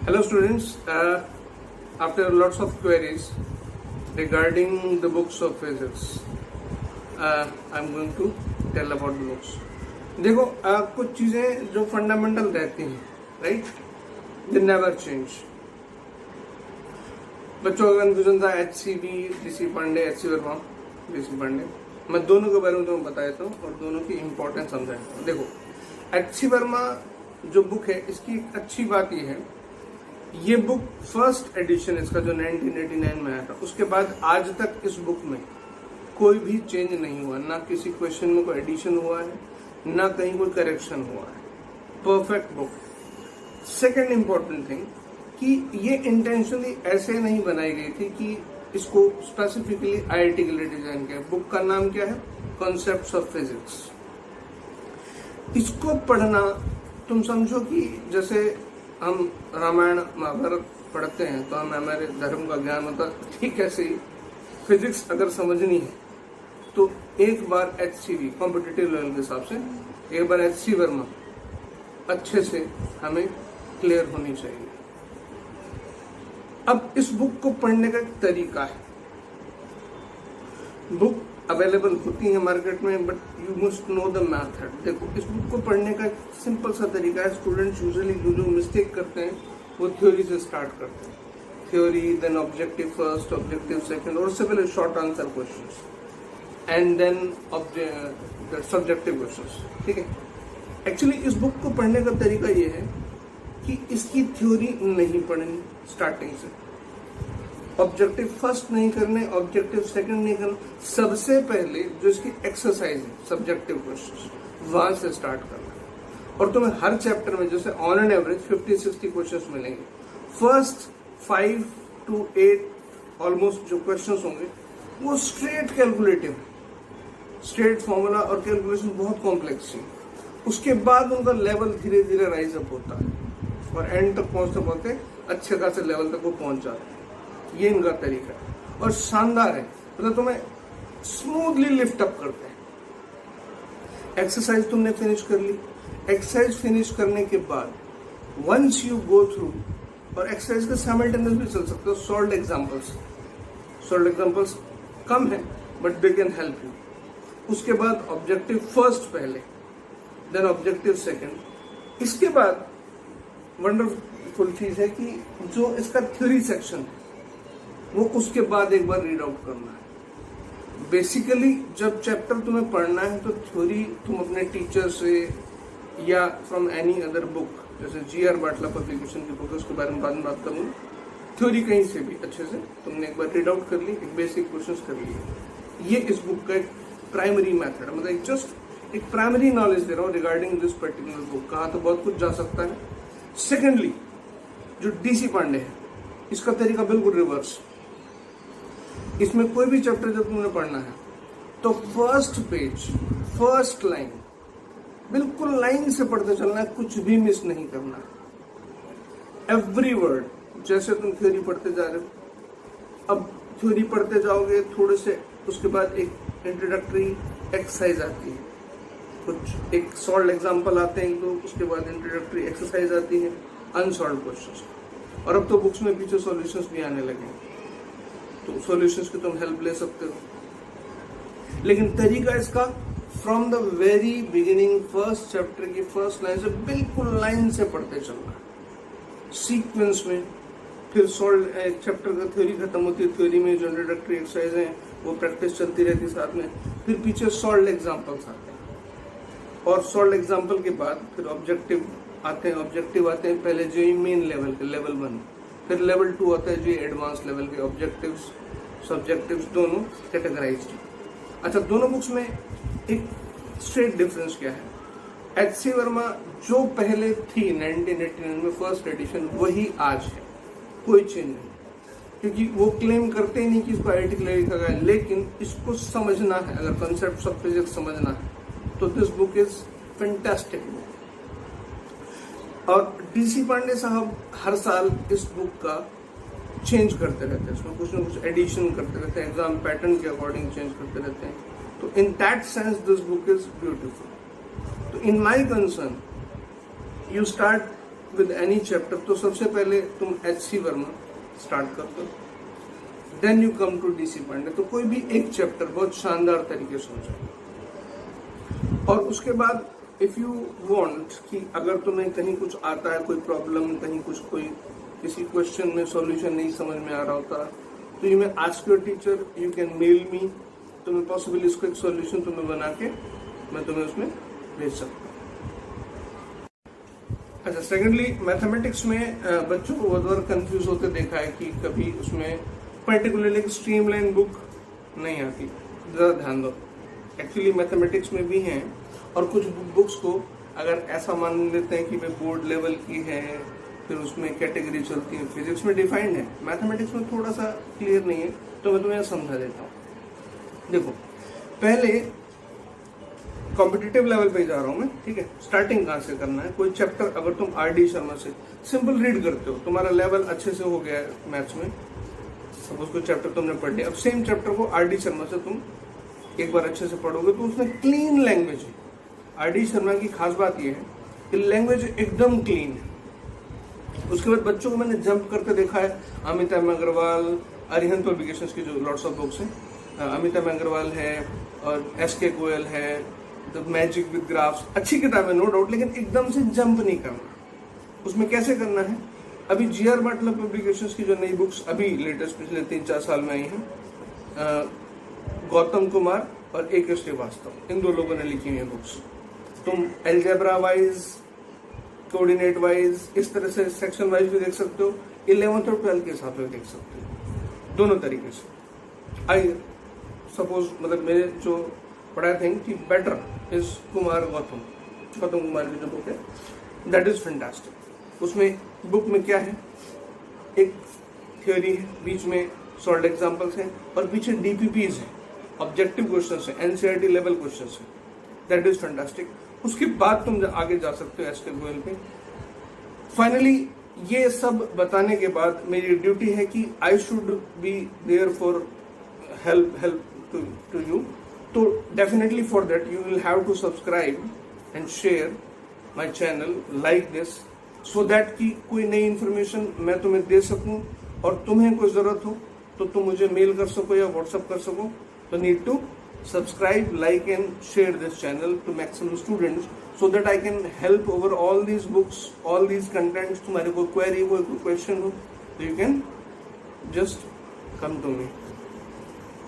Hello students, after lots of queries regarding the books of physics, I am going to tell about the books. देखो कुछ चीजें जो fundamental रहती हैं, right, they never change. बच्चों का कंफ्यूजन था HCV, DC Pandey, HC Verma, DC Pandey. मैं दोनों के बारे में तुम्हें बता देता हूँ और दोनों की इम्पोर्टेंस समझाता हूँ. देखो, HC वर्मा जो बुक है, इसकी एक अच्छी बात ये है, ये बुक फर्स्ट एडिशन इसका जो 1989 में आया था, उसके बाद आज तक इस बुक में कोई भी चेंज नहीं हुआ. ना किसी क्वेश्चन में कोई एडिशन हुआ है, ना कहीं कोई करेक्शन हुआ है. Perfect book. Second important thing कि ये इंटेंशनली ऐसे नहीं बनाई गई थी कि इसको स्पेसिफिकली IIT के लिए डिजाइन किया. बुक का नाम क्या है? Concepts of physics. इसको पढ़ना तुम समझो कि जैसे हम रामायण महाभारत पढ़ते हैं तो हमें हमारे धर्म का ज्ञान होता है, ठीक ऐसे ही फिजिक्स अगर समझनी है तो एक बार HCV कॉम्पिटिटिव लेवल के हिसाब से एक बार HC वर्मा अच्छे से हमें क्लियर होनी चाहिए. अब इस बुक को पढ़ने का एक तरीका है. बुक अवेलेबल होती है मार्केट में, but you must know the method. देखो, इस बुक को पढ़ने का एक सिंपल सा तरीका है. स्टूडेंट्स यूजुअली जो मिस्टेक करते हैं वो थ्योरी से स्टार्ट करते हैं. Theory, then objective first, objective second, और उससे पहले short answer questions, and then subjective questions. ठीक है. एक्चुअली इस बुक को पढ़ने का तरीका ये है कि इसकी थ्योरी नहीं पढ़नी स्टार्टिंग से, ऑब्जेक्टिव फर्स्ट नहीं करने, ऑब्जेक्टिव सेकंड नहीं करना. सबसे पहले जो इसकी एक्सरसाइज है, सब्जेक्टिव क्वेश्चंस, वहां से स्टार्ट करना. और तुम्हें हर चैप्टर में जैसे ऑन एन एवरेज 50-60 क्वेश्चंस मिलेंगे. फर्स्ट 5 to 8 ऑलमोस्ट जो क्वेश्चंस होंगे वो स्ट्रेट कैलकुलेटिव है. स्ट्रेट फॉर्मूला और कैलकुलेशन बहुत कॉम्प्लेक्स है. उसके बाद उनका लेवल धीरे धीरे राइज अप होता है और एंड तक पहुंचते पहुंचते अच्छे खासे लेवल तक वो पहुंच जाते हैं. ये इनका तरीका है और शानदार है. मतलब तुम्हें स्मूथली लिफ्ट अप करते हैं. एक्सरसाइज तुमने फिनिश कर ली. एक्सरसाइज फिनिश करने के बाद वंस यू गो थ्रू, और एक्सरसाइज के साइमल्टेनियस भी चल सकते हो. सॉल्व्ड एग्जांपल्स कम है but they can help you. उसके बाद ऑब्जेक्टिव फर्स्ट पहले, देन ऑब्जेक्टिव सेकंड. इसके बाद वंडरफुल चीज है कि जो इसका थ्योरी सेक्शन है वो उसके बाद एक बार रीड आउट करना है. बेसिकली जब चैप्टर तुम्हें पढ़ना है तो थ्योरी तुम अपने टीचर से या फ्रॉम एनी अदर बुक, जैसे GR बाटला पब्लिकेशन की बुक है, उसके बारे में बाद में बात करूंगा. थ्योरी कहीं से भी अच्छे से तुमने एक बार रीड आउट कर ली, एक बेसिक क्वेश्चंस कर लिए. ये इस बुक का एक प्राइमरी मेथड है. मतलब जस्ट एक प्राइमरी नॉलेज दे रहा हूँ रिगार्डिंग दिस पर्टिकुलर बुक. कहा तो बहुत कुछ जा सकता है. सेकेंडली जो DC पांडे है, इसका तरीका बिल्कुल रिवर्स. इसमें कोई भी चैप्टर जब तुमने पढ़ना है तो फर्स्ट पेज, फर्स्ट लाइन, बिल्कुल लाइन से पढ़ते चलना है, कुछ भी मिस नहीं करना है. एवरी वर्ड, जैसे तुम थ्योरी पढ़ते जा रहे हो, अब थ्योरी पढ़ते जाओगे थोड़े से, उसके बाद एक इंट्रोडक्टरी एक्सरसाइज आती है, कुछ एक सॉल्व एग्जाम्पल आते हैं तो उसके बाद इंट्रोडक्टरी एक्सरसाइज आती है, अनसॉल्व क्वेश्चंस. और अब तो बुक्स में पीछे सॉल्यूशंस भी आने लगे हैं, तो सॉल्यूशंस की तुम हेल्प ले सकते हो. लेकिन तरीका इसका from the very beginning, first chapter की फर्स्ट लाइन से बिल्कुल लाइन से पढ़ते चलना सीक्वेंस में. फिर सॉल्व चैप्टर का थ्योरी खत्म होती है, थ्योरी में जो इंट्रोडक्टरी एक्सरसाइज है वो प्रैक्टिस चलती रहती है साथ में. फिर पीछे सॉल्व एग्जाम्पल्स आते हैं और सॉल्व एग्जाम्पल के बाद फिर ऑब्जेक्टिव आते हैं. पहले जो मेन लेवल के, लेवल 1, फिर लेवल 2 आता है जो एडवांस लेवल के. ऑब्जेक्टिव्स, सब्जेक्टिव्स दोनों कैटेगराइज्ड. अच्छा, दोनों बुक्स में एक स्ट्रेट डिफरेंस क्या है? HC वर्मा जो पहले थी 1989 में फर्स्ट एडिशन, वही आज है, कोई चेंज नहीं. क्योंकि वो क्लेम करते ही नहीं कि इसको IIT के लिए लिखा गया है, लेकिन इसको समझना है, अगर कॉन्सेप्ट्स ऑफ फिजिक्स समझना है तो this book is fantastic book. और DC पांडे साहब हर साल इस बुक का चेंज करते रहते हैं, उसमें कुछ ना कुछ एडिशन करते रहते हैं, एग्जाम पैटर्न के अकॉर्डिंग चेंज करते रहते हैं. तो in that sense this book is beautiful. तो in my concern you start with any chapter तो सबसे पहले तुम एच.सी. वर्मा स्टार्ट कर दो, then you come to DC. Pandey. तो कोई भी एक चैप्टर बहुत शानदार तरीके से हो जाए। और उसके बाद इफ यू वांट कि अगर तुम्हें कहीं कुछ आता है, कोई प्रॉब्लम, कहीं कुछ कोई किसी क्वेश्चन में सॉल्यूशन नहीं समझ में आ रहा होता, तो you may ask your teacher, you can mail me, तुम्हें पॉसिबल इसको एक सॉल्यूशन तुम्हें बना के मैं तुम्हें उसमें भेज सकता हूँ। अच्छा, सेकेंडली मैथमेटिक्स में बच्चों को बहुत बार कंफ्यूज होते देखा है कि कभी उसमें पर्टिकुलरली एक स्ट्रीमलाइन बुक नहीं आती। जरा ध्यान दो, एक्चुअली मैथमेटिक्स में भी हैं, और कुछ बुक्स को अगर ऐसा मान लेते हैं कि भाई बोर्ड लेवल की है, फिर उसमें कैटेगरी चलती है, फिजिक्स में डिफाइंड है, मैथमेटिक्स में थोड़ा सा क्लियर नहीं है, तो मैं तुम्हें समझा देता हूँ। देखो, पहले कॉम्पिटिटिव लेवल पे जा रहा हूं मैं, ठीक है। स्टार्टिंग कहां से करना है, कोई चैप्टर अगर तुम आर.डी. शर्मा से सिंपल रीड करते हो, तुम्हारा लेवल अच्छे से हो गया है मैथ्स में, सपोज कोई चैप्टर तुमने पढ़ लिया, अब सेम चैप्टर को आर.डी. शर्मा से तुम एक बार अच्छे से पढ़ोगे तो उसमें क्लीन लैंग्वेज है। आर.डी. शर्मा की खास बात यह है कि लैंग्वेज एकदम क्लीन है। उसके बाद बच्चों को मैंने जंप करके देखा है, अमिता अग्रवाल, अरिहंत पब्लिकेशंस की जो लॉट्स ऑफ बुक्स हैं, अमिता अग्रवाल है और एस.के. गोयल है, द मैजिक विद ग्राफ्स, अच्छी किताब है नो डाउट, लेकिन एकदम से जंप नहीं करना। उसमें कैसे करना है, अभी जी.आर. बाटला पब्लिकेशंस की जो नई बुक्स अभी लेटेस्ट पिछले 3-4 साल में आई हैं, गौतम कुमार और ए.के. श्रीवास्तव, इन दो लोगों ने लिखी हुई है बुक्स। तुम एल्जेब्रा वाइज, कोऑर्डिनेट वाइज, इस तरह से सेक्शन वाइज भी देख सकते हो, 11th और 12th के हिसाब से देख सकते हो, दोनों तरीके से। आई सपोज, मतलब मेरे जो बट आई थिंक कि बेटर इज गौतम कुमार की जो बुक है, दैट इज फैंटास्टिक। उसमें बुक में क्या है, एक थ्योरी है, बीच में सॉल्व्ड एग्जांपल्स हैं, और पीछे डीपीपीज है, ऑब्जेक्टिव क्वेश्चंस है, एनसीईआरटी लेवल क्वेश्चंस है, दैट इज फैंटास्टिक। उसके बाद तुम आगे जा सकते हो एस.के. गोयल पे। फाइनली ये सब बताने के बाद मेरी ड्यूटी है कि I should be there for help to you. तो definitely for that you will have to subscribe and share my channel like this, so that कि कोई नई इन्फॉर्मेशन मैं तुम्हें दे सकूं, और तुम्हें कोई जरूरत हो तो तुम मुझे मेल कर सको या व्हाट्सएप कर सको। तो need to subscribe, like and share this channel to maximum students so that I can help over all these books, all these contents. तुम्हारे कोई query हो, कोई question हो, तो you can just come to me.